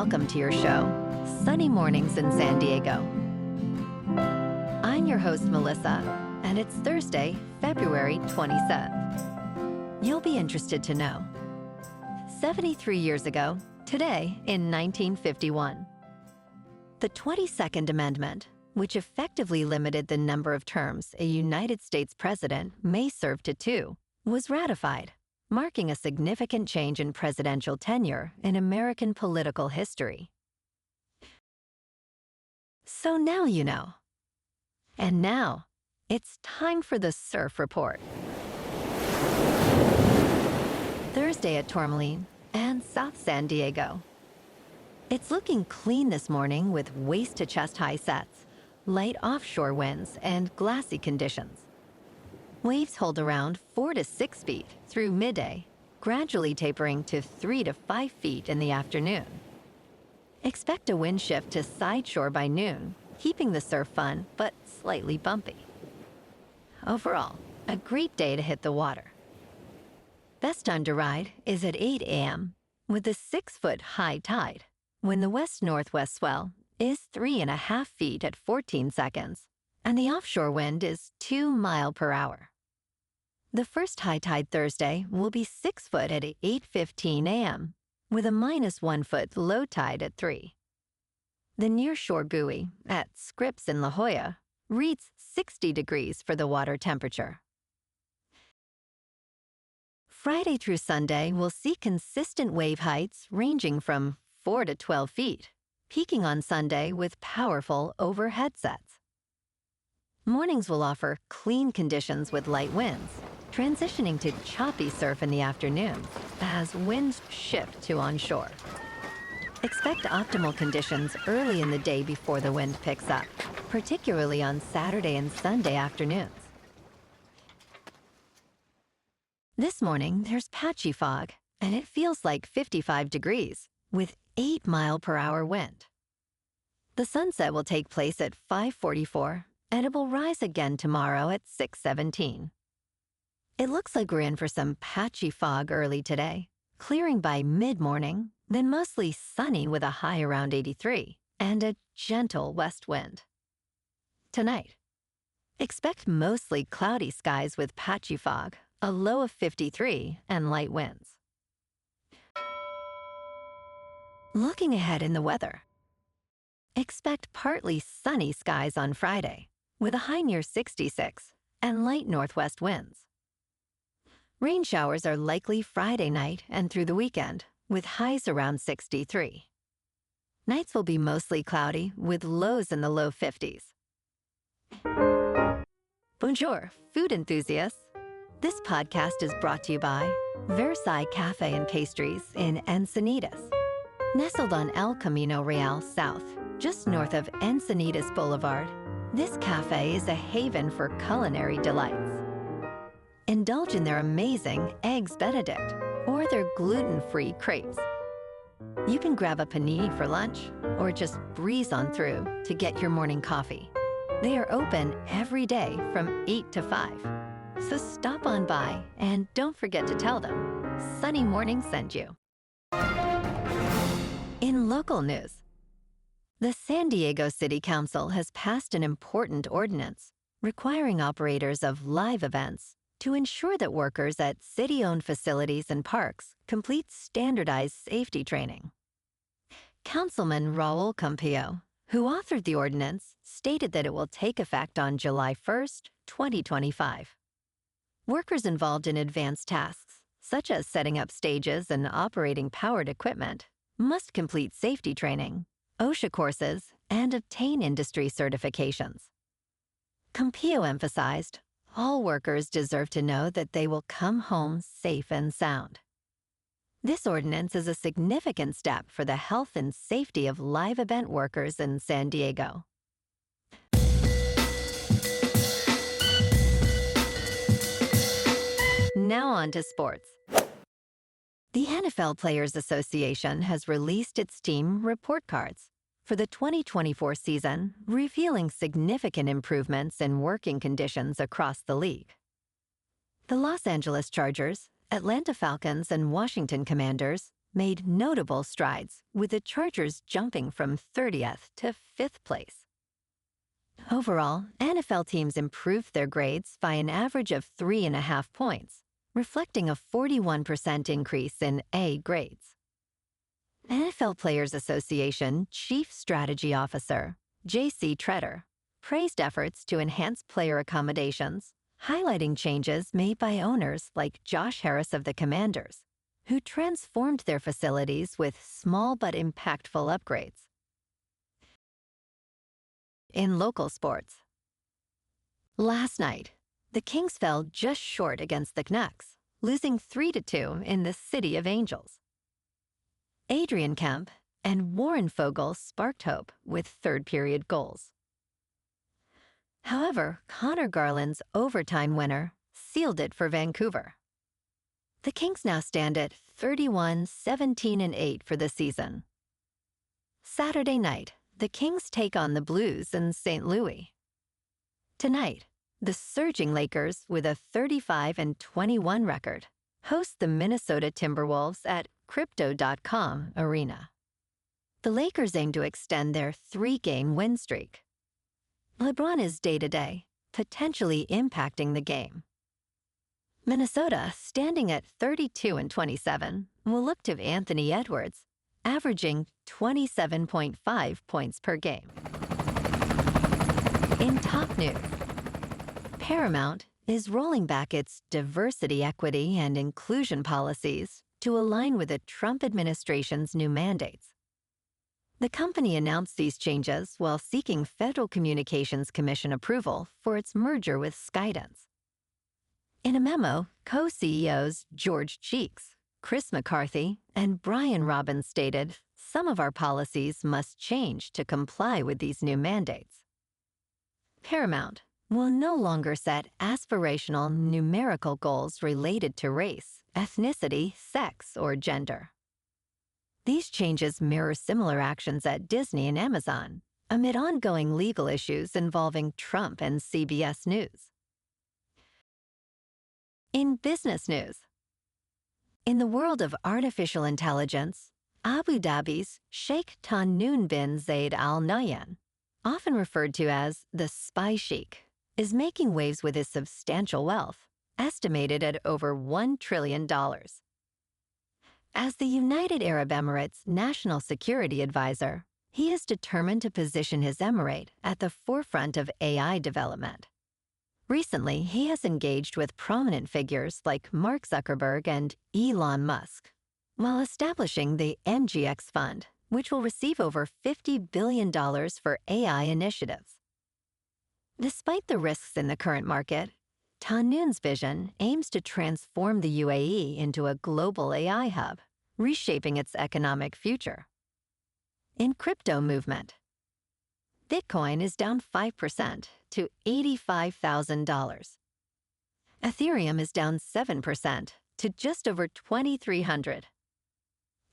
welcome to your show, Sunny Mornings in San Diego. I'm your host, Melissa, and it's Thursday, February 27th. You'll be interested to know. 73 years ago, today in 1951, the 22nd Amendment, which effectively limited the number of terms a United States president may serve to 2, was ratified, marking a significant change in presidential tenure in American political history. So now you know. And now, it's time for the Surf Report. Thursday at Tourmaline and South San Diego. It's looking clean this morning with waist-to-chest high sets, light offshore winds, and glassy conditions. Waves hold around 4 to 6 feet through midday, gradually tapering to 3 to 5 feet in the afternoon. Expect a wind shift to side shore by noon, keeping the surf fun but slightly bumpy. Overall, a great day to hit the water. Best time to ride is at 8 a.m. with a 6-foot high tide, when the west-northwest swell is 3.5 feet at 14 seconds, and the offshore wind is 2 miles per hour. The first high tide Thursday will be 6 foot at 8:15 a.m., with a -1 foot low tide at 3. The nearshore buoy at Scripps in La Jolla reads 60 degrees for the water temperature. Friday through Sunday will see consistent wave heights ranging from 4 to 12 feet, peaking on Sunday with powerful overhead sets. Mornings will offer clean conditions with light winds, transitioning to choppy surf in the afternoons as winds shift to onshore. Expect optimal conditions early in the day before the wind picks up, particularly on Saturday and Sunday afternoons. This morning, there's patchy fog, and it feels like 55 degrees, with 8 mile per hour wind. The sunset will take place at 5:44, and it will rise again tomorrow at 6:17. It looks like we're in for some patchy fog early today, clearing by mid-morning, then mostly sunny with a high around 83 and a gentle west wind. Tonight, expect mostly cloudy skies with patchy fog, a low of 53 and light winds. Looking ahead in the weather, expect partly sunny skies on Friday, with a high near 66 and light northwest winds. Rain showers are likely Friday night and through the weekend, with highs around 63. Nights will be mostly cloudy, with lows in the low 50s. Bonjour, food enthusiasts. This podcast is brought to you by Versailles Cafe and Pastries in Encinitas. Nestled on El Camino Real South, just north of Encinitas Boulevard, this cafe is a haven for culinary delights. Indulge in their amazing Eggs Benedict or their gluten-free crepes. You can grab a panini for lunch or just breeze on through to get your morning coffee. They are open every day from 8 to 5. So stop on by and don't forget to tell them Sunny Morning sent you. In local news, the San Diego City Council has passed an important ordinance requiring operators of live events to ensure that workers at city-owned facilities and parks complete standardized safety training. Councilman Raul Campillo, who authored the ordinance, stated that it will take effect on July 1st, 2025. Workers involved in advanced tasks, such as setting up stages and operating powered equipment, must complete safety training, OSHA courses, and obtain industry certifications. Campillo emphasized, all workers deserve to know that they will come home safe and sound. This ordinance is a significant step for the health and safety of live event workers in San Diego. Now on to sports. The NFL Players Association has released its team report cards for the 2024 season, revealing significant improvements in working conditions across the league. The Los Angeles Chargers, Atlanta Falcons, and Washington Commanders made notable strides, with the Chargers jumping from 30th to 5th place. Overall, NFL teams improved their grades by an average of 3.5 points, reflecting a 41% increase in A grades. NFL Players Association Chief Strategy Officer J.C. Tretter praised efforts to enhance player accommodations, highlighting changes made by owners like Josh Harris of the Commanders, who transformed their facilities with small but impactful upgrades. In local sports, last night, the Kings fell just short against the Canucks, losing 3-2 in the City of Angels. Adrian Kemp and Warren Fogle sparked hope with third-period goals. However, Conor Garland's overtime winner sealed it for Vancouver. The Kings now stand at 31-17-8 for the season. Saturday night, the Kings take on the Blues in St. Louis. Tonight, the surging Lakers, with a 35-21 record, host the Minnesota Timberwolves at Crypto.com Arena. The Lakers aim to extend their 3-game win streak. LeBron is day-to-day, potentially impacting the game. Minnesota, standing at 32-27, will look to Anthony Edwards, averaging 27.5 points per game. In top news, Paramount is rolling back its diversity, equity, and inclusion policies to align with the Trump administration's new mandates. The company announced these changes while seeking Federal Communications Commission approval for its merger with Skydance. In a memo, co-CEOs George Cheeks, Chris McCarthy, and Brian Robbins stated, "Some of our policies must change to comply with these new mandates." Paramount will no longer set aspirational numerical goals related to race, ethnicity, sex, or gender. These changes mirror similar actions at Disney and Amazon, amid ongoing legal issues involving Trump and CBS News. In business news, in the world of artificial intelligence, Abu Dhabi's Sheikh Tahnoon bin Zayed Al Nahyan, often referred to as the Spy Sheikh, is making waves with his substantial wealth, estimated at over $1 trillion. As the United Arab Emirates' national security advisor, he is determined to position his emirate at the forefront of AI development. Recently, he has engaged with prominent figures like Mark Zuckerberg and Elon Musk, while establishing the MGX Fund, which will receive over $50 billion for AI initiatives. Despite the risks in the current market, Tahnoon's vision aims to transform the UAE into a global AI hub, reshaping its economic future. In crypto movement, Bitcoin is down 5% to $85,000. Ethereum is down 7% to just over 2,300.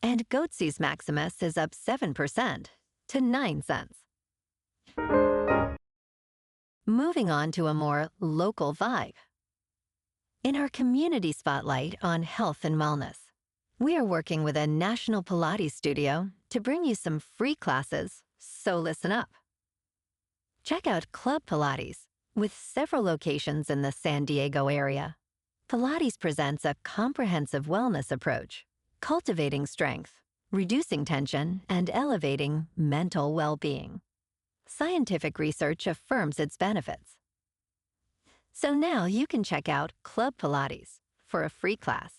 And Goatseus Maximus is up 7% to 9 cents. Moving on to a more local vibe. In our community spotlight on health and wellness, we are working with a national Pilates studio to bring you some free classes, so listen up. Check out Club Pilates, with several locations in the San Diego area. Pilates presents a comprehensive wellness approach, cultivating strength, reducing tension, and elevating mental well-being. Scientific research affirms its benefits. So now you can check out Club Pilates for a free class,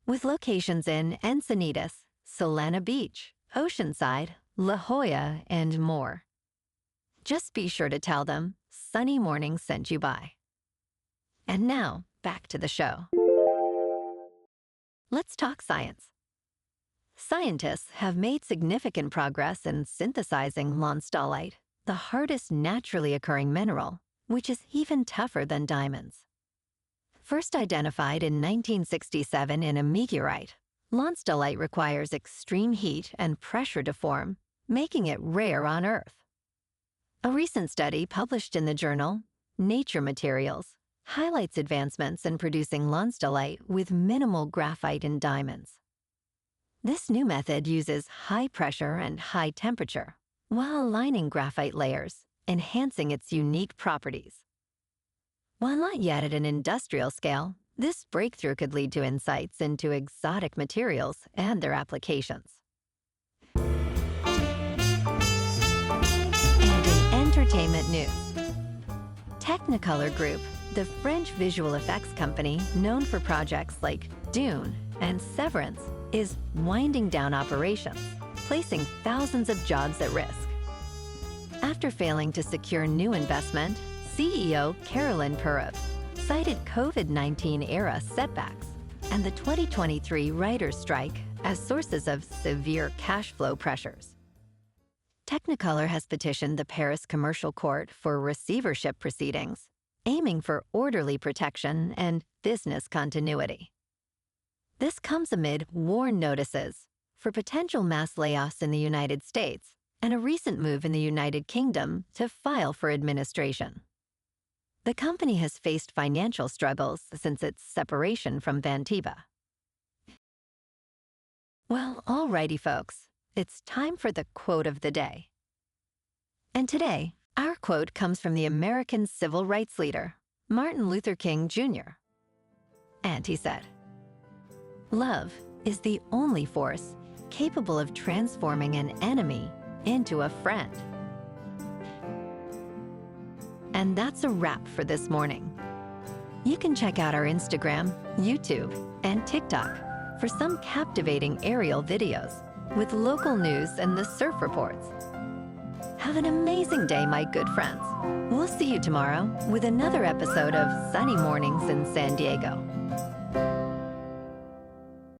with locations in Encinitas, Solana Beach, Oceanside, La Jolla, and more. Just be sure to tell them Sunny Morning sent you by. And now, back to the show. Let's talk science. Scientists have made significant progress in synthesizing Lonsdaleite, the hardest naturally occurring mineral, which is even tougher than diamonds. First identified in 1967 in a meteorite, Lonsdaleite requires extreme heat and pressure to form, making it rare on Earth. A recent study published in the journal Nature Materials highlights advancements in producing Lonsdaleite with minimal graphite in diamonds. This new method uses high pressure and high temperature while lining graphite layers, enhancing its unique properties. While not yet at an industrial scale, this breakthrough could lead to insights into exotic materials and their applications. And in entertainment news, Technicolor Group, the French visual effects company known for projects like Dune and Severance, is winding down operations, placing thousands of jobs at risk. After failing to secure new investment, CEO Caroline Purov cited COVID-19 era setbacks and the 2023 writers' strike as sources of severe cash flow pressures. Technicolor has petitioned the Paris Commercial Court for receivership proceedings, aiming for orderly protection and business continuity. This comes amid warn notices for potential mass layoffs in the United States and a recent move in the United Kingdom to file for administration. The company has faced financial struggles since its separation from Vantiva. Well, alrighty, folks, it's time for the quote of the day. And today, our quote comes from the American civil rights leader, Martin Luther King Jr. And he said, "Love is the only force capable of transforming an enemy into a friend." And that's a wrap for this morning. You can check out our Instagram, YouTube, and TikTok for some captivating aerial videos with local news and the surf reports. Have an amazing day, my good friends. We'll see you tomorrow with another episode of Sunny Mornings in San Diego.